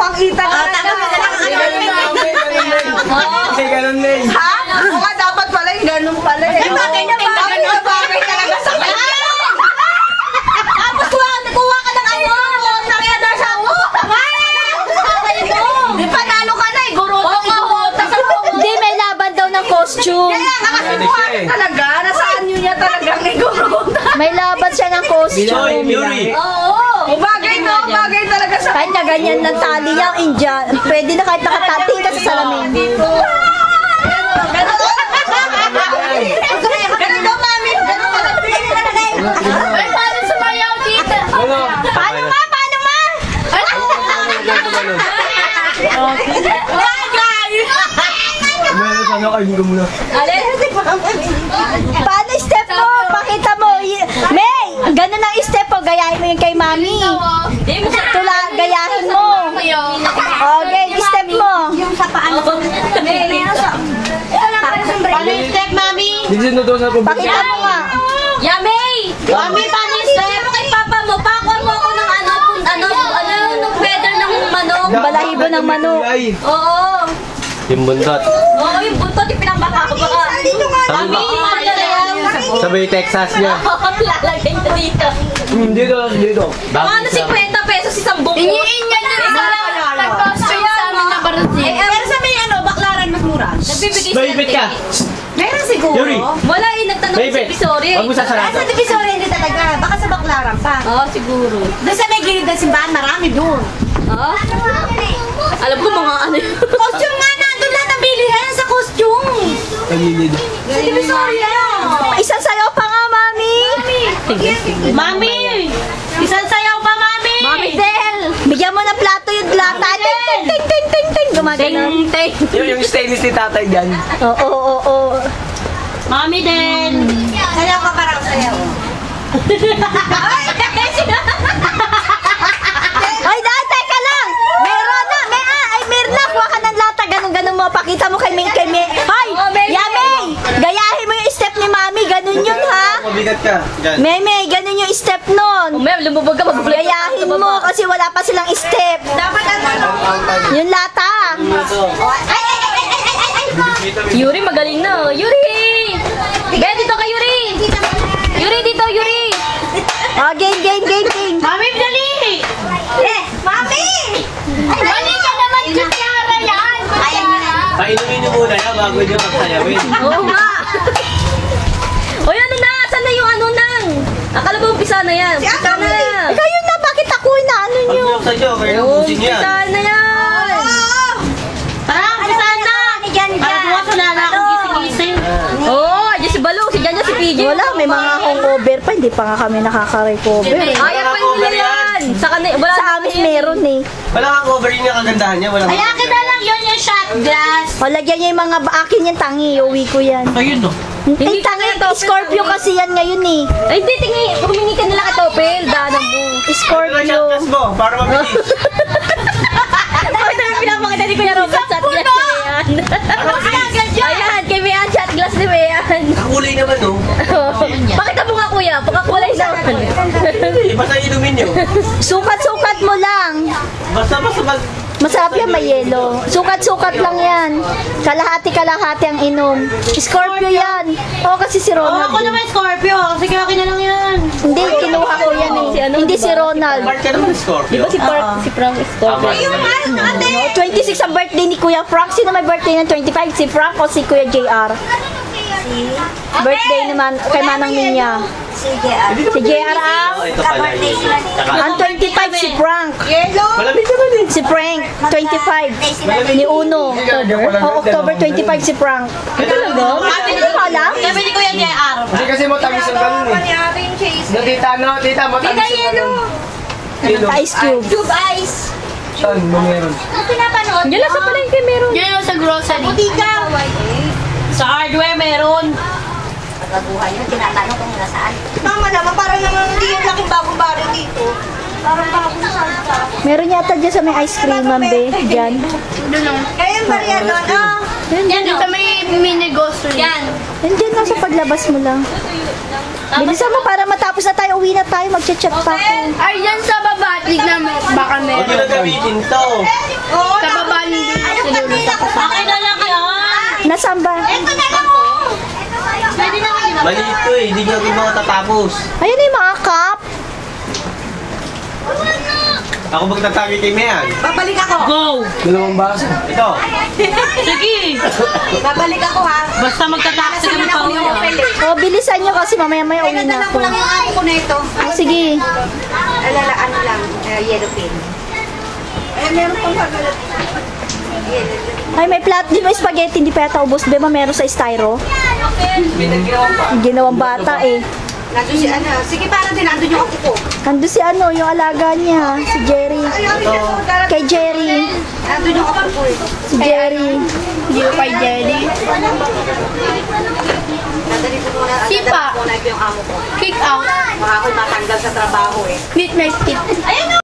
mukhang Ethan. Hindi ganun na eh. Ha? Mukha dapat pala yung ganun pala eh. Bagay na bagay talaga sa kanya. Tapos kuha ka ng ano. Kaya na siya mo. Di panalo ka na eh. Gurutang igurutan sa loob. Hindi, may laban daw ng costume. Kaya nga kasi mukha ka talaga. Nasaan nyo niya talagang igurutan? May laban siya ng costume. Yuri. Oo. Bagay no, bagay talaga sa... Kahit na ganyan ng tali yung Indian, pwede na kahit nakatating ka sa salamin. Ganun daw, mami. Ganun talaga. Ay, paano sumayaw dito? Paano ma? Meron sana kayo ka muna. Paano step mo? Pakita mo. May! Ganun ang step mo. Gayahin mo yung kay mami. Tula, gayahin mo. Okay, step mo. Yung sa paan ko. Paano yung step, mami? Hindi siya natuwa sa pabalik. Pakita mo nga. Yamay! Mami, paano yung step? Kay papa mo, pakuha mo ako ng nung feather ng manok. Balahibo ng manok. Oo. Yung buntot. Oo, yung buntot, yung pinambaka ko baka. Mami, Sabi Texas niya. lalagay na dito. Dito. Paano 50 pesos isang buko? Iniin niya na rin. Nag-costume sa amin na barati. Pero sa may baklaran mas mura. Nagbibigay Baybit ka. Meron siguro. Yuri. Wala eh, nagtanong si Baybit. Bisori. Huwag mo sasarado. Sa Divisoria hindi talaga. Baka sa baklaran pa. Oo, siguro. Doon sa may gilid ng simbahan, marami doon. Ah? Alam ko mga ano yun. Costume nga nandun lang nabilihan sa costume. Pagilid. Sa Divisoria. Isang sayaw pa nga, mami. Mami! Isang sayaw pa, mami! Mami Del, bigyan mo ng plato yung lata. Ting, ting, ting, ting, ting, ting. Gumagano. Yung stainless ni tatay dyan. Oo. Mami din! Sayaw ka parang sayaw. Ay, teka lang. Meron na. Meron na. Kuha ka ng lata. Ganun mo. Pakita mo kay May. Hoy! Yamay! Gayahin mo yung step ni mami. Ganun yun, ha? Mabigat ka. Dyan. May, ganun yung step nun. Umem, lumubog ka, mag-vlog Gayahin mo kasi wala pa silang step. Dapat ano? Yung lata. Yuri, magaling na. Yuri! Be, dito ka, Yuri! Yuri, dito, Yuri! Oh, game. Mami, dali! Mami! Mali ka naman, kutyara yan! Ayaw mo na. Painumin niyo muna yan bago niyo magsayawin. Oo nga! Uy, ano na? Saan na yung ano nang? Akala ba umpisa na yan? Umpisa na! Kayo na, bakit ako na ano Pag nyo? binuksan niyo, kaya ubusin niya. Umpisa na yan! Parang umpisa na. Parang bukas wala na akong gising-gising. Oo, dyan si Balong, si Jan si PJ. Wala, may mga hangover pa. Hindi pa nga kami nakaka-recover. Eh. Ayaw pa nila yan! Sa kanila, wala Sa amin meron eh. Wala kang cover yun yung kagandahan niya. Wala Kaya kita lang yun yung shot glass. O, lagyan niya yung mga akin yung tangi. Uwi ko yan. Ayun no. Ay, tangi. Scorpio kasi yan ngayon eh. Ay, hindi, tingin. Humingi ka nila ka Topel. Danan mo. Scorpio. Shotglass mo, para mabilis. Ay, sabi pinapakita ni Kuya Robert shot glass ni Mayan. Ayan, kay Mayan shot glass ni Mayan. Kakulay naman no. Pakita mo nga Kuya, pagkakulay naman. Basta inumin niyo. Sukat-sukat mo lang. Basta Masarap yan, may yelo. Sukat-sukat lang yan. Kalahati-kalahati ang inom. Scorpio yan. Oo, kasi si Ronald. Ako naman Scorpio. Sige, akin na lang yan. Hindi, kinuha ko yan eh. Hindi si Ronald. Part ka naman Scorpio. Si Frank Scorpio. No, 26 ang birthday ni Kuya Frank. Sino may birthday ng 25? Si Frank o si Kuya JR? Birthday naman kay Manang Minya. Si JR ang? Ito pala yun. Ang 25 si Frank. Malamig naman eh. Si Frank, 25. Ni Uno. October 25 si Frank. Ano ka lang? Sabi ni Kuya JR. Kasi matamis ang ganun eh. Tita, matamis ang ganun. Ice Cube. Tube ice. Saan mo meron? Pinapanood Yan lang sa palengke meron. Yan sa grocery. Butika. Sa hardware meron. Pagkabuhay yun, tinatanong kung nasaan. Tama naman, parang naman hindi yung laking bagong baril dito. Parang bagong salta. Meron yata dyan sa may ice cream, be. Dyan. Kaya yung bariya doon, Yan, sa may mini grocery. Yan. Nandiyan lang sa paglabas mo lang. Bilisan mo para matapos na tayo. Uwi na tayo. Magchat-chat pa ako. Ay, yan sa baba. Tignan mo. Baka Huwag meron. nyo na gamitin to. Sa baba hindi na sinulunta ko sa akin na lang yan. Nasaan ba? Ito na lang mo. Pwede na kayo. Maliit to eh, hindi nyo matatapos. Ayun na yung mga cup. Ako magtatagi kay Mayan. Babalik ako. Go! Dalawang baso. Ito. Sige! Babalik ako ha. Basta magta-taxi kami pa uwi. O, bilisan nyo kasi mamaya-maya uwi na Dala ako. ko lang yung amo ko na ito. Sige. Alala, ano lang, yellow pin. Eh, meron pang pagalat. Ay, may plat. Di ba spaghetti? Hindi pa yata ubos. Bema meron sa styro. Ginawang bata eh. Nandun si ano. Sige, parang din nandun yung ako ko. Nandun si ano, yung alaga niya. Si Jerry. Kay Jerry. Nandun yung ako ko eh. Si Jerry. Hindi ko kay Jelly. Nadali ko muna. Sipa. Muna ito yung amo ko. Kick out. Baka ako'y matanggal sa trabaho eh. Meet my skip.